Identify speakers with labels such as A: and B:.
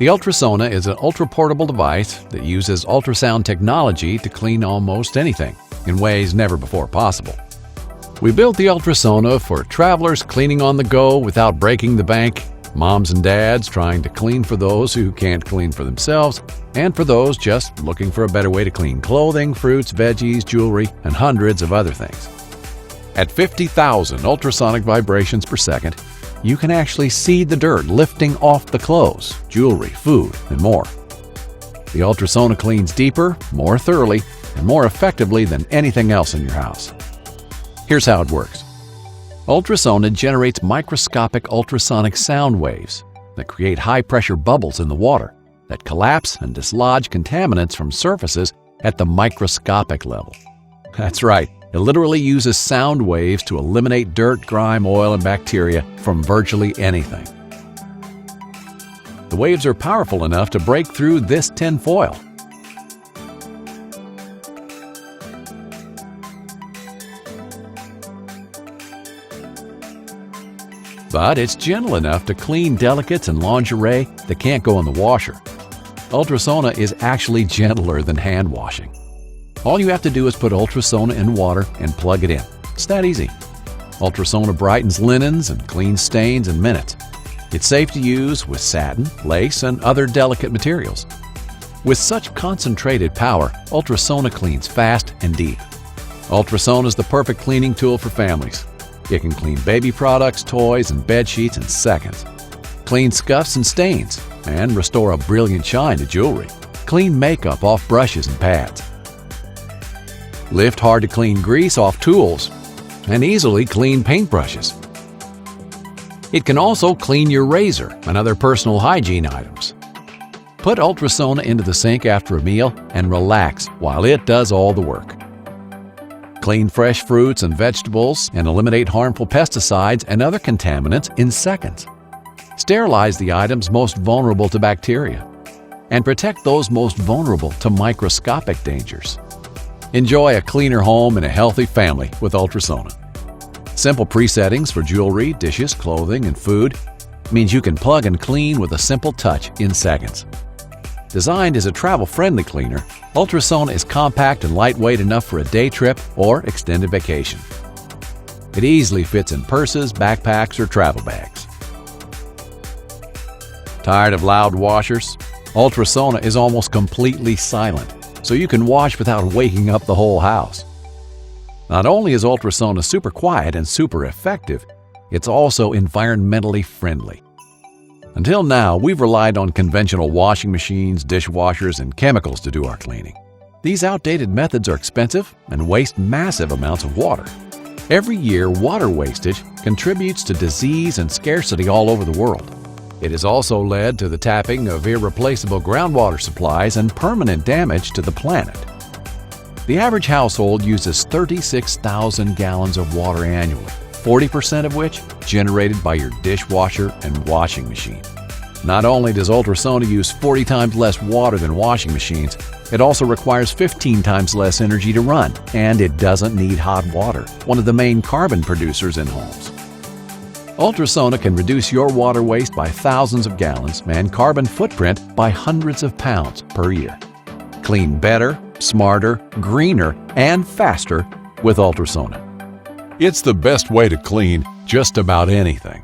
A: The Ultrasona is an ultra-portable device that uses ultrasound technology to clean almost anything in ways never before possible. We built the Ultrasona for travelers cleaning on the go without breaking the bank, moms and dads trying to clean for those who can't clean for themselves, and for those just looking for a better way to clean clothing, fruits, veggies, jewelry, and hundreds of other things. At 50,000 ultrasonic vibrations per second, you can actually see the dirt lifting off the clothes, jewelry, food, and more. The Ultrasona cleans deeper, more thoroughly, and more effectively than anything else in your house. Here's how it works. Ultrasona generates microscopic ultrasonic sound waves that create high-pressure bubbles in the water that collapse and dislodge contaminants from surfaces at the microscopic level. That's right. It literally uses sound waves to eliminate dirt, grime, oil, and bacteria from virtually anything. The waves are powerful enough to break through this tin foil. But it's gentle enough to clean delicates and lingerie that can't go in the washer. Ultrasona is actually gentler than hand washing. All you have to do is put Ultrasona in water and plug it in. It's that easy. Ultrasona brightens linens and cleans stains in minutes. It's safe to use with satin, lace, and other delicate materials. With such concentrated power, Ultrasona cleans fast and deep. Ultrasona is the perfect cleaning tool for families. It can clean baby products, toys, and bed sheets in seconds. Clean scuffs and stains, and restore a brilliant shine to jewelry. Clean makeup off brushes and pads. Lift hard-to-clean grease off tools, and easily clean paintbrushes. It can also clean your razor and other personal hygiene items. Put Ultrasona into the sink after a meal and relax while it does all the work. Clean fresh fruits and vegetables and eliminate harmful pesticides and other contaminants in seconds. Sterilize the items most vulnerable to bacteria and protect those most vulnerable to microscopic dangers. Enjoy a cleaner home and a healthy family with Ultrasona. Simple presettings for jewelry, dishes, clothing, and food means you can plug and clean with a simple touch in seconds. Designed as a travel-friendly cleaner, Ultrasona is compact and lightweight enough for a day trip or extended vacation. It easily fits in purses, backpacks, or travel bags. Tired of loud washers? Ultrasona is almost completely silent, so you can wash without waking up the whole house. Not only is Ultrasona super quiet and super effective, it's also environmentally friendly. Until now, we've relied on conventional washing machines, dishwashers, and chemicals to do our cleaning. These outdated methods are expensive and waste massive amounts of water. Every year, water wastage contributes to disease and scarcity all over the world. It has also led to the tapping of irreplaceable groundwater supplies and permanent damage to the planet. The average household uses 36,000 gallons of water annually, 40% of which generated by your dishwasher and washing machine. Not only does Ultrasona use 40 times less water than washing machines, it also requires 15 times less energy to run, and it doesn't need hot water, one of the main carbon producers in homes. Ultrasona can reduce your water waste by thousands of gallons and carbon footprint by hundreds of pounds per year. Clean better, smarter, greener, and faster with Ultrasona. It's the best way to clean just about anything.